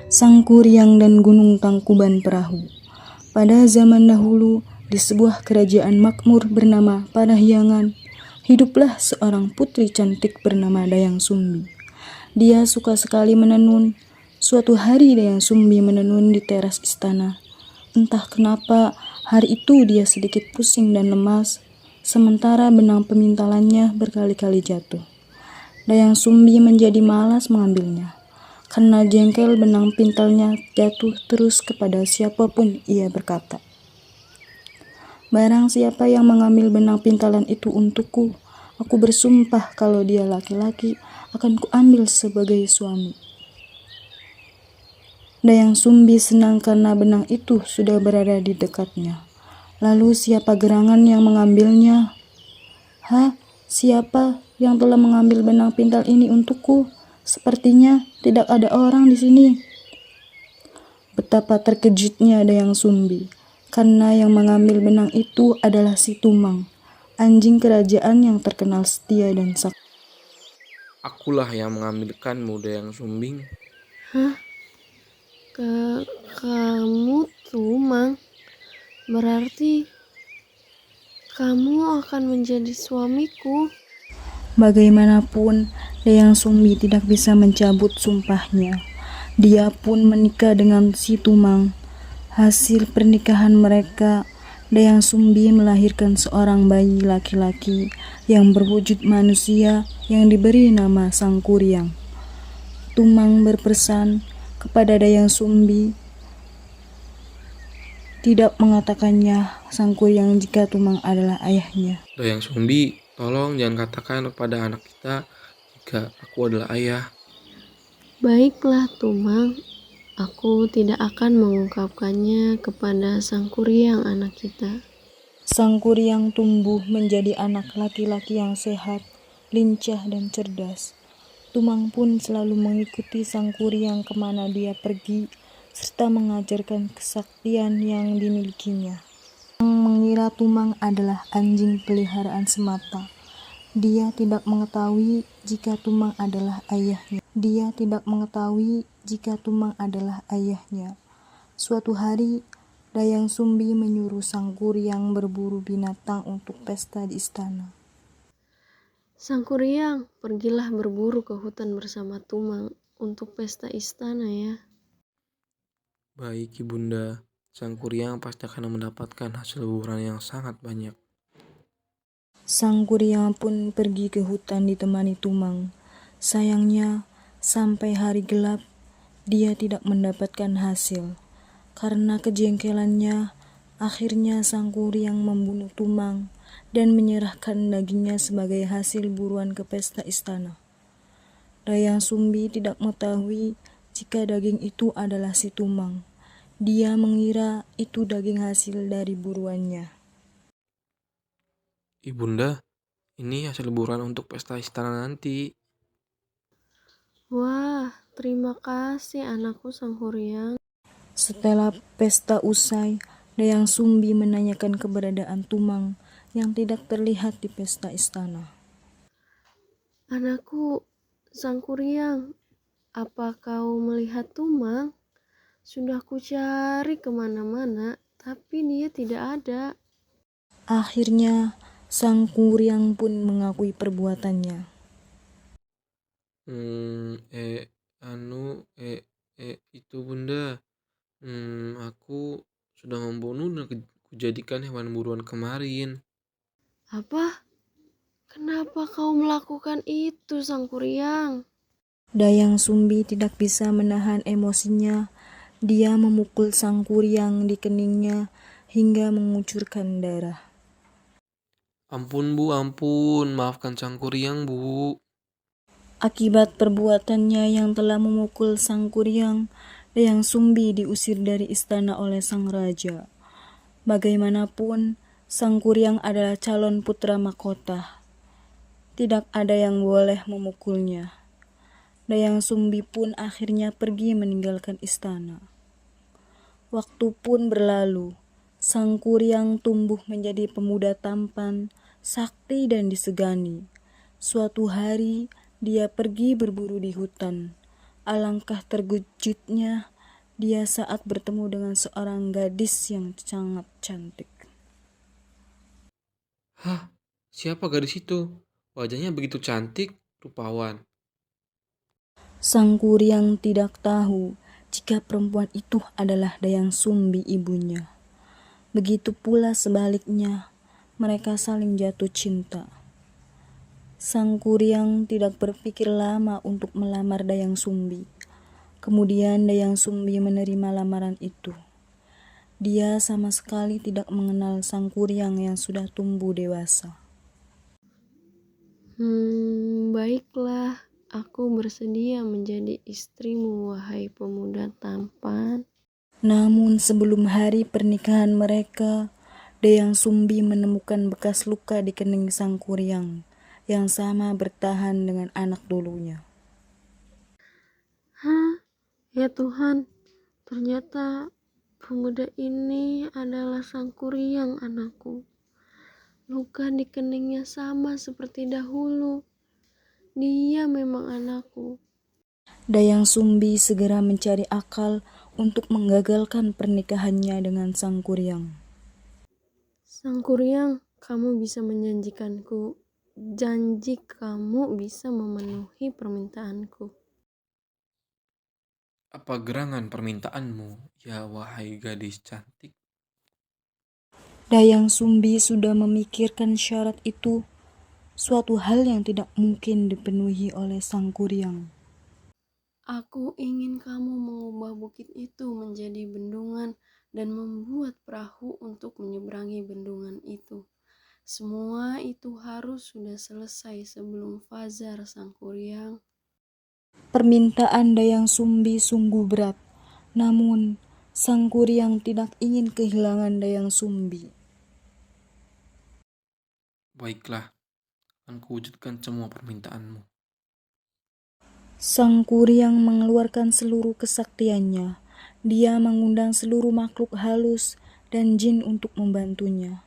Sang Kuryang dan Gunung Tangkuban Perahu. Pada zaman dahulu, di sebuah kerajaan makmur bernama Parahyangan, hiduplah seorang putri cantik bernama Dayang Sumbi. Dia suka sekali menenun. Suatu hari Dayang Sumbi menenun di teras istana. Entah kenapa, hari itu dia sedikit pusing dan lemas, sementara benang pemintalannya berkali-kali jatuh. Dayang Sumbi menjadi malas mengambilnya. Karena jengkel benang pintalnya jatuh terus kepada siapapun, ia berkata, "Barang siapa yang mengambil benang pintalan itu untukku, aku bersumpah kalau dia laki-laki akan kuambil sebagai suami." Dayang Sumbi senang karena benang itu sudah berada di dekatnya. Lalu siapa gerangan yang mengambilnya? "Hah, siapa yang telah mengambil benang pintal ini untukku? Sepertinya tidak ada orang di sini." Betapa terkejutnya Dayang Sumbi, karena yang mengambil benang itu adalah si Tumang, anjing kerajaan yang terkenal setia dan sakti. Akulah yang mengambilkanmu, Dayang Sumbing. Hah? Kamu Tumang? Berarti kamu akan menjadi suamiku? Bagaimanapun, Dayang Sumbi tidak bisa mencabut sumpahnya. Dia pun menikah dengan si Tumang. Hasil pernikahan mereka, Dayang Sumbi melahirkan seorang bayi laki-laki yang berwujud manusia yang diberi nama Sang Kuryang. Tumang berpesan kepada Dayang Sumbi tidak mengatakannya Sang Kuryang jika Tumang adalah ayahnya. Dayang Sumbi, tolong jangan katakan kepada anak kita jika aku adalah ayah. Baiklah Tumang, aku tidak akan mengungkapkannya kepada Sang Kuryang anak kita. Sang Kuryang tumbuh menjadi anak laki-laki yang sehat, lincah dan cerdas. Tumang pun selalu mengikuti Sang Kuryang kemana dia pergi, serta mengajarkan kesaktian yang dimilikinya. Yang mengira Tumang adalah anjing peliharaan semata. Dia tidak mengetahui jika Tumang adalah ayahnya. Suatu hari, Dayang Sumbi menyuruh Sang Kuryang berburu binatang untuk pesta di istana. Sang Kuryang, pergilah berburu ke hutan bersama Tumang untuk pesta istana ya. Baik, Ibunda. Sang Kuryang pasti akan mendapatkan hasil buruan yang sangat banyak. Sang Kuryang pun pergi ke hutan ditemani Tumang. Sayangnya, sampai hari gelap, dia tidak mendapatkan hasil. Karena kejengkelannya, akhirnya Sang Kuryang membunuh Tumang dan menyerahkan dagingnya sebagai hasil buruan ke pesta istana. Dayang Sumbi tidak mengetahui jika daging itu adalah si Tumang. Dia mengira itu daging hasil dari buruannya. Ibunda, ini hasil buruan untuk pesta istana nanti. Wah, terima kasih anakku Sang Kuryang. Setelah pesta usai, Dayang Sumbi menanyakan keberadaan Tumang yang tidak terlihat di pesta istana. Anakku Sang Kuryang, apa kau melihat Tumang? Sudah ku cari kemana-mana, tapi dia tidak ada. Akhirnya, Sang Kuryang pun mengakui perbuatannya. Itu Bunda. Aku sudah membunuh dan kujadikan hewan buruan kemarin. Apa? Kenapa kau melakukan itu, Sang Kuryang? Dayang Sumbi tidak bisa menahan emosinya. Dia memukul Sang Kuryang di keningnya hingga mengucurkan darah. Ampun Bu, ampun. Maafkan Sang Kuryang Bu. Akibat perbuatannya yang telah memukul Sang Kuryang, Dayang Sumbi diusir dari istana oleh sang raja. Bagaimanapun, Sang Kuryang adalah calon putra mahkota. Tidak ada yang boleh memukulnya. Dayang Sumbi pun akhirnya pergi meninggalkan istana. Waktu pun berlalu. Sang Kuryang tumbuh menjadi pemuda tampan, sakti dan disegani. Suatu hari, dia pergi berburu di hutan. Alangkah terkejutnya dia saat bertemu dengan seorang gadis yang sangat cantik. Hah, siapa gadis itu? Wajahnya begitu cantik, rupawan. Sang Kuryang tidak tahu jika perempuan itu adalah Dayang Sumbi ibunya. Begitu pula sebaliknya, mereka saling jatuh cinta. Sang Kuryang tidak berpikir lama untuk melamar Dayang Sumbi. Kemudian Dayang Sumbi menerima lamaran itu. Dia sama sekali tidak mengenal Sang Kuryang yang sudah tumbuh dewasa. Baiklah, aku bersedia menjadi istrimu, wahai pemuda tampan. Namun sebelum hari pernikahan mereka, Dayang Sumbi menemukan bekas luka di kening Sang Kuryang yang sama bertahan dengan anak dulunya. Hah? Ya Tuhan, ternyata pemuda ini adalah Sang Kuryang anakku. Luka di keningnya sama seperti dahulu. Dia memang anakku. Dayang Sumbi segera mencari akal untuk menggagalkan pernikahannya dengan Sang Kuryang. Sang Kuryang, kamu bisa menjanjikanku. Janji kamu bisa memenuhi permintaanku. Apa gerangan permintaanmu, ya wahai gadis cantik? Dayang Sumbi sudah memikirkan syarat itu, suatu hal yang tidak mungkin dipenuhi oleh Sang Kuryang. Aku ingin kamu mengubah bukit itu menjadi bendungan dan membuat perahu untuk menyeberangi bendungan itu. Semua itu harus sudah selesai sebelum fajar, Sang Kuryang. Permintaan Dayang Sumbi sungguh berat, namun Sang Kuryang tidak ingin kehilangan Dayang Sumbi. Baiklah, akan kuwujudkan semua permintaanmu. Sang Kuryang mengeluarkan seluruh kesaktiannya. Dia mengundang seluruh makhluk halus dan jin untuk membantunya.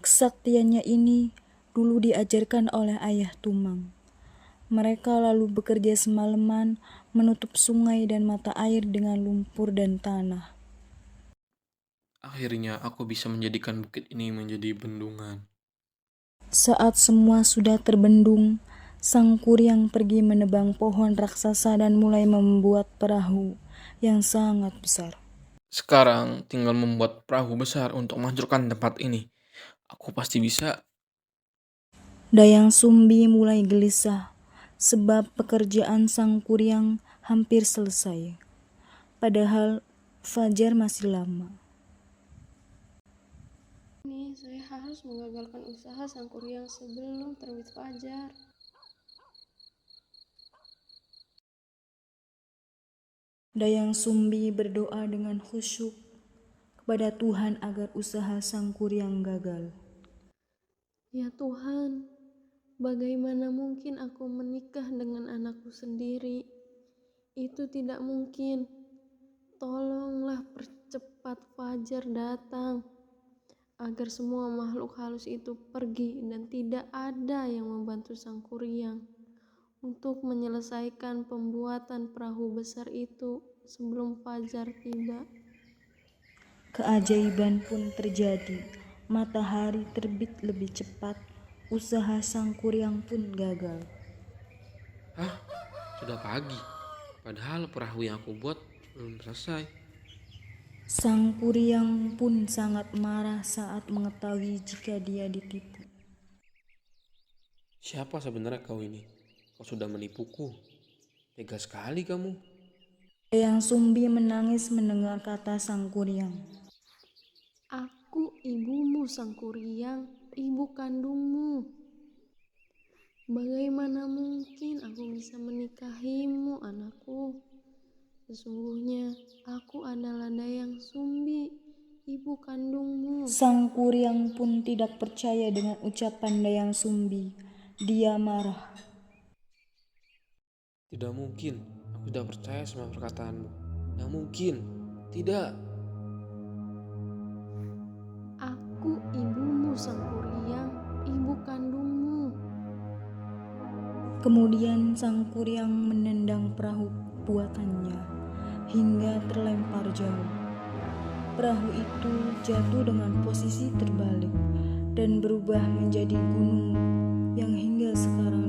Kesaktiannya ini dulu diajarkan oleh ayah Tumang. Mereka lalu bekerja semalaman menutup sungai dan mata air dengan lumpur dan tanah. Akhirnya aku bisa menjadikan bukit ini menjadi bendungan. Saat semua sudah terbendung, Sang Kuryang pergi menebang pohon raksasa dan mulai membuat perahu yang sangat besar. Sekarang tinggal membuat perahu besar untuk menghancurkan tempat ini. Aku pasti bisa. Dayang Sumbi mulai gelisah sebab pekerjaan Sang Kuryang hampir selesai. Padahal fajar masih lama. Ini saya harus mengagalkan usaha Sang Kuryang sebelum terbit fajar. Dayang Sumbi berdoa dengan khusyuk kepada Tuhan agar usaha Sang Kuryang gagal. Ya Tuhan, bagaimana mungkin aku menikah dengan anakku sendiri? Itu tidak mungkin. Tolonglah percepat fajar datang, agar semua makhluk halus itu pergi dan tidak ada yang membantu Sang Kuryang untuk menyelesaikan pembuatan perahu besar itu sebelum fajar tiba. Keajaiban pun terjadi. Matahari terbit lebih cepat. Usaha Sang Kuryang pun gagal. Hah? Sudah pagi. Padahal perahu yang aku buat belum selesai. Sang Kuryang pun sangat marah saat mengetahui jika dia ditipu. Siapa sebenarnya kau ini? Kau sudah menipuku. Tega sekali kamu. Dayang Sumbi menangis mendengar kata Sang Kuryang. Aku ibumu, Sang Kuryang, ibu kandungmu. Bagaimana mungkin aku bisa menikahimu, anakku? Sesungguhnya aku adalah Dayang Sumbi, ibu kandungmu. Sang Kuryang pun tidak percaya dengan ucapan Dayang Sumbi. Dia marah. Tidak mungkin. Aku tidak percaya sama perkataanmu. Tidak mungkin. Tidak. Aku ibumu, Sang Kuryang, ibu kandungmu. Kemudian Sang Kuryang menendang perahu kekuatannya hingga terlempar jauh. Perahu itu jatuh dengan posisi terbalik dan berubah menjadi gunung yang hingga sekarang